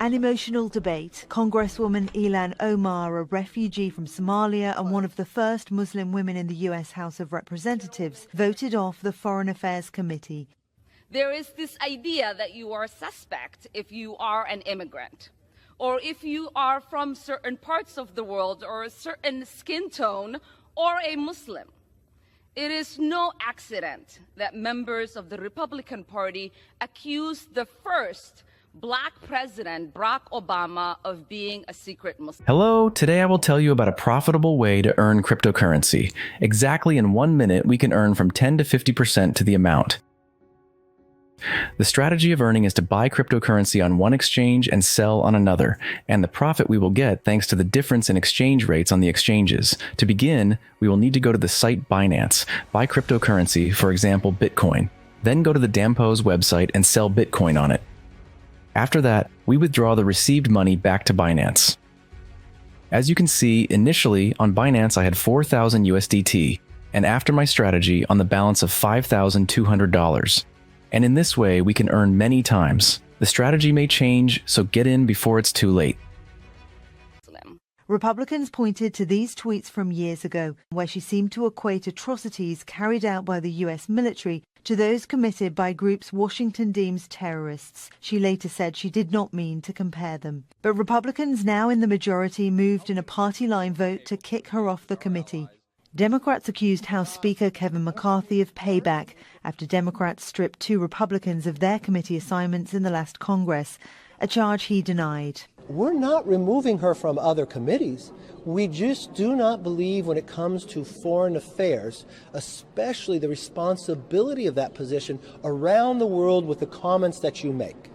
An emotional debate. Congresswoman Ilhan Omar, a refugee from Somalia and one of the first Muslim women in the U.S. House of Representatives, voted off the Foreign Affairs Committee. There is this idea that you are a suspect if you are an immigrant, or if you are from certain parts of the world, or a certain skin tone, or a Muslim. It is no accident that members of the Republican Party accuse the first Black President, Barack Obama, of being a secret Muslim. Hello, today I will tell you about a profitable way to earn cryptocurrency. Exactly in 1 minute, we can earn from 10 to 50% to the amount. The strategy of earning is to buy cryptocurrency on one exchange and sell on another, and the profit we will get thanks to the difference in exchange rates on the exchanges. To begin, we will need to go to the site Binance, buy cryptocurrency, for example, Bitcoin. Then go to the Dampo's website and sell Bitcoin on it. After that, we withdraw the received money back to Binance. As you can see, initially on Binance I had 4,000 USDT, and after my strategy on the balance of $5,200. And in this way, we can earn many times. The strategy may change, so get in before it's too late. Republicans pointed to these tweets from years ago, where she seemed to equate atrocities carried out by the U.S. military to those committed by groups Washington deems terrorists. She later said she did not mean to compare them. But Republicans, now in the majority, moved in a party-line vote to kick her off the committee. Democrats accused House Speaker Kevin McCarthy of payback after Democrats stripped 2 Republicans of their committee assignments in the last Congress, a charge he denied. We're not removing her from other committees. We just do not believe when it comes to foreign affairs, especially the responsibility of that position around the world with the comments that you make.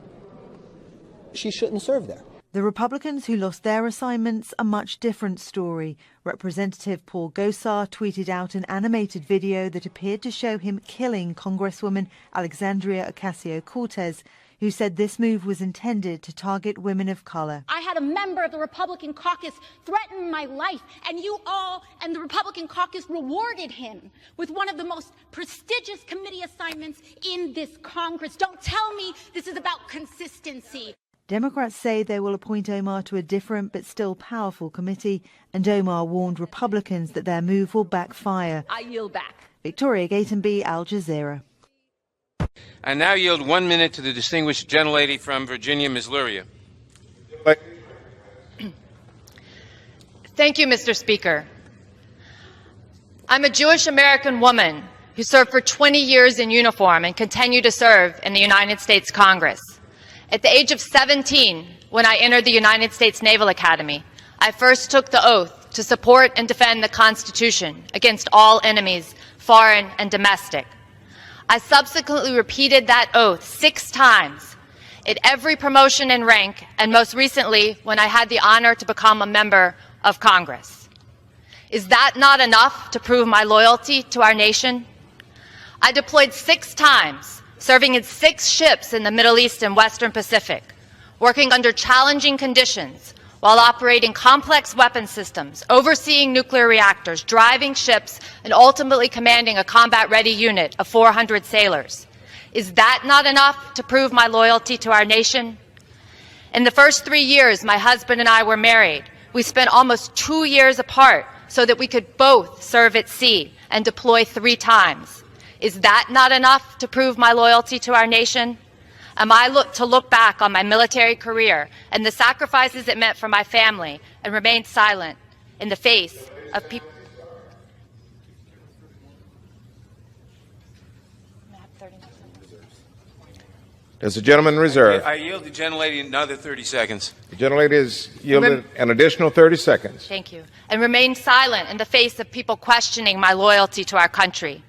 She shouldn't serve there. The Republicans who lost their assignments, a much different story. Representative Paul Gosar tweeted out an animated video that appeared to show him killing Congresswoman Alexandria Ocasio-Cortez, who said this move was intended to target women of color. I had a member of the Republican caucus threaten my life, and you all and the Republican caucus rewarded him with one of the most prestigious committee assignments in this Congress. Don't tell me this is about consistency. Democrats say they will appoint Omar to a different but still powerful committee, and Omar warned Republicans that their move will backfire. I yield back. Victoria Gatenby, Al Jazeera. I now yield 1 minute to the distinguished gentlelady from Virginia, Ms. Luria. Thank you, Mr. Speaker. I'm a Jewish American woman who served for 20 years in uniform and continue to serve in the United States Congress. At the age of 17, when I entered the United States Naval Academy, I first took the oath to support and defend the Constitution against all enemies, foreign and domestic. I subsequently repeated that oath 6 times at every promotion in rank, and most recently when I had the honor to become a member of Congress. Is that not enough to prove my loyalty to our nation? I deployed 6 times, serving in 6 ships in the Middle East and Western Pacific, working under challenging conditions while operating complex weapon systems, overseeing nuclear reactors, driving ships, and ultimately commanding a combat-ready unit of 400 sailors. Is that not enough to prove my loyalty to our nation? In the first 3 years my husband and I were married, we spent almost 2 years apart so that we could both serve at sea and deploy 3 times. Is that not enough to prove my loyalty to our nation? Am I to look back on my military career and the sacrifices it meant for my family and remain silent in the face of people? Does the gentleman reserve? I yield the gentlelady another 30 seconds. The gentlelady is yielded an additional 30 seconds. Thank you. And remain silent in the face of people questioning my loyalty to our country.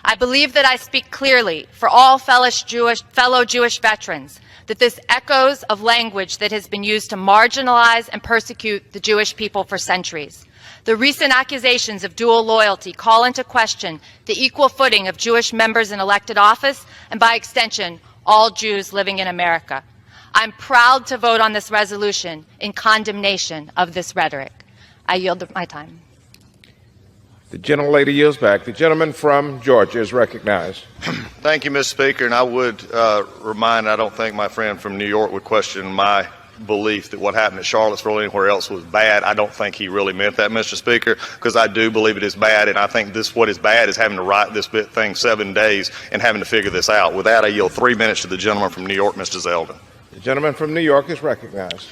I believe that I speak clearly for all fellow Jewish veterans that this echoes of language that has been used to marginalize and persecute the Jewish people for centuries. The recent accusations of dual loyalty call into question the equal footing of Jewish members in elected office and, by extension, all Jews living in America. I'm proud to vote on this resolution in condemnation of this rhetoric. I yield my time. The gentlelady yields back. The gentleman from Georgia is recognized. Thank you, Mr. Speaker. And I would remind, I don't think my friend from New York would question my belief that what happened at Charlottesville or anywhere else was bad. I don't think he really meant that, Mr. Speaker, because I do believe it is bad, and I think what is bad is having to write this thing 7 days and having to figure this out. With that, I yield 3 minutes to the gentleman from New York, Mr. Zeldin. The gentleman from New York is recognized.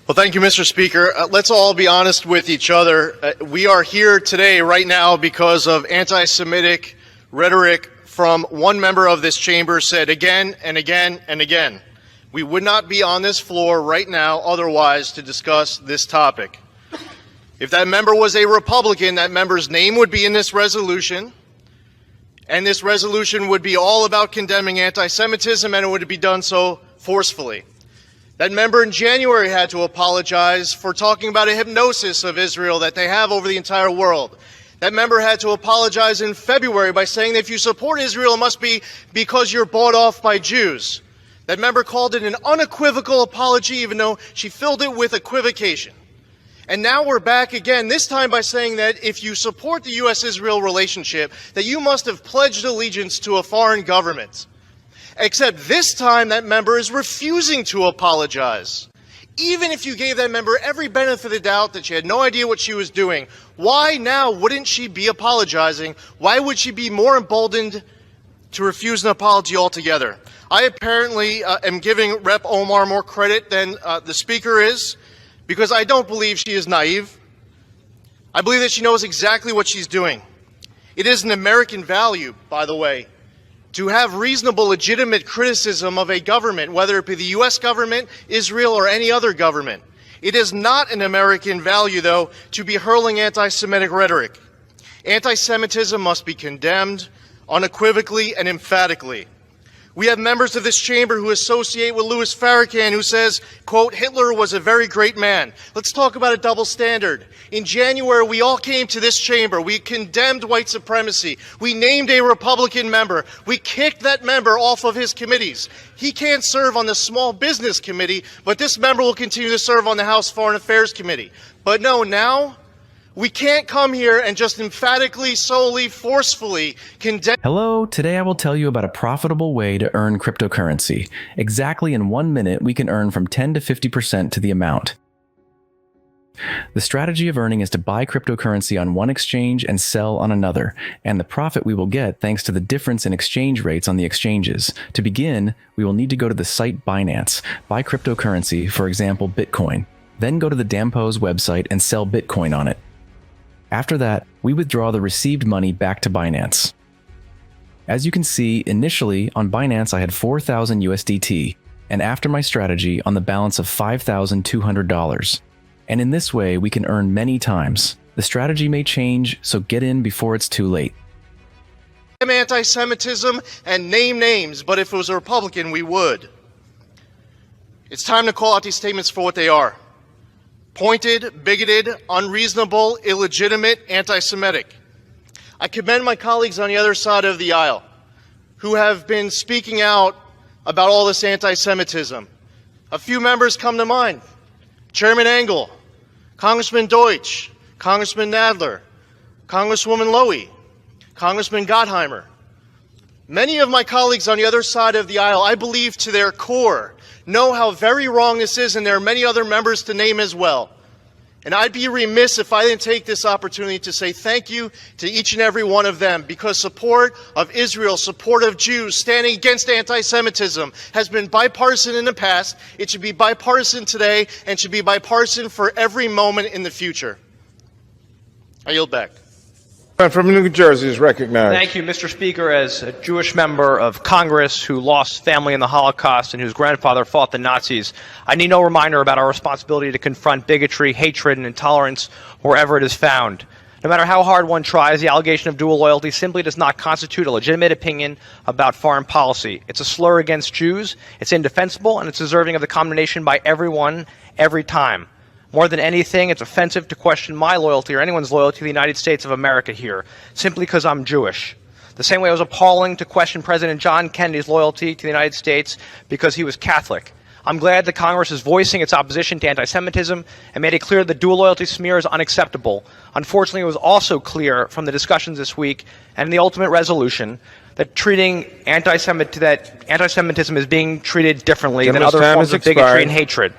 Well, thank you, Mr. Speaker. Let's all be honest with each other. We are here today, right now, because of anti-Semitic rhetoric from one member of this chamber said again and again and again. We would not be on this floor right now otherwise to discuss this topic. If that member was a Republican, that member's name would be in this resolution, and this resolution would be all about condemning anti-Semitism, and it would be done so forcefully. That member in January had to apologize for talking about a hypnosis of Israel that they have over the entire world. That member had to apologize in February by saying that if you support Israel, it must be because you're bought off by Jews. That member called it an unequivocal apology, even though she filled it with equivocation. And now we're back again, this time by saying that if you support the U.S.-Israel relationship, that you must have pledged allegiance to a foreign government. Except this time that member is refusing to apologize. Even if you gave that member every benefit of the doubt that she had no idea what she was doing, why now wouldn't she be apologizing? Why would she be more emboldened to refuse an apology altogether? I apparently am giving Rep. Omar more credit than the Speaker is, because I don't believe she is naive. I believe that she knows exactly what she's doing. It is an American value, by the way, to have reasonable, legitimate criticism of a government, whether it be the U.S. government, Israel, or any other government. It is not an American value, though, to be hurling anti-Semitic rhetoric. Anti-Semitism must be condemned unequivocally and emphatically. We have members of this chamber who associate with Louis Farrakhan, who says, quote, Hitler was a very great man. Let's talk about a double standard. In January, we all came to this chamber. We condemned white supremacy. We named a Republican member. We kicked that member off of his committees. He can't serve on the Small Business Committee, but this member will continue to serve on the House Foreign Affairs Committee. But no, now we can't come here and just emphatically, solely, forcefully condemn. Hello, today I will tell you about a profitable way to earn cryptocurrency. Exactly in 1 minute, we can earn from 10 to 50% to the amount. The strategy of earning is to buy cryptocurrency on one exchange and sell on another, and the profit we will get thanks to the difference in exchange rates on the exchanges. To begin, we will need to go to the site Binance, buy cryptocurrency, for example, Bitcoin. Then go to the Dampo's website and sell Bitcoin on it. After that, we withdraw the received money back to Binance. As you can see, initially on Binance I had 4,000 USDT, and after my strategy on the balance of $5,200. And in this way, we can earn many times. The strategy may change, so get in before it's too late. Anti-Semitism and name names, but if it was a Republican, we would. It's time to call out these statements for what they are. Pointed, bigoted, unreasonable, illegitimate, anti-Semitic. I commend my colleagues on the other side of the aisle who have been speaking out about all this anti-Semitism. A few members come to mind. Chairman Engel, Congressman Deutsch, Congressman Nadler, Congresswoman Lowy, Congressman Gottheimer. Many of my colleagues on the other side of the aisle, I believe to their core, know how very wrong this is, and there are many other members to name as well. And I'd be remiss if I didn't take this opportunity to say thank you to each and every one of them, because support of Israel, support of Jews, standing against anti-Semitism has been bipartisan in the past. It should be bipartisan today, and should be bipartisan for every moment in the future. I yield back. From New Jersey is recognized. Thank you, Mr. Speaker. As a Jewish member of Congress who lost family in the Holocaust and whose grandfather fought the Nazis, I need no reminder about our responsibility to confront bigotry, hatred, and intolerance wherever it is found. No matter how hard one tries, the allegation of dual loyalty simply does not constitute a legitimate opinion about foreign policy. It's a slur against Jews, it's indefensible, and it's deserving of the condemnation by everyone, every time. More than anything, it's offensive to question my loyalty or anyone's loyalty to the United States of America here, simply because I'm Jewish. The same way it was appalling to question President John Kennedy's loyalty to the United States because he was Catholic. I'm glad that Congress is voicing its opposition to anti-Semitism and made it clear that the dual loyalty smear is unacceptable. Unfortunately, it was also clear from the discussions this week and in the ultimate resolution that anti-Semitism is being treated differently than other forms of bigotry and hatred.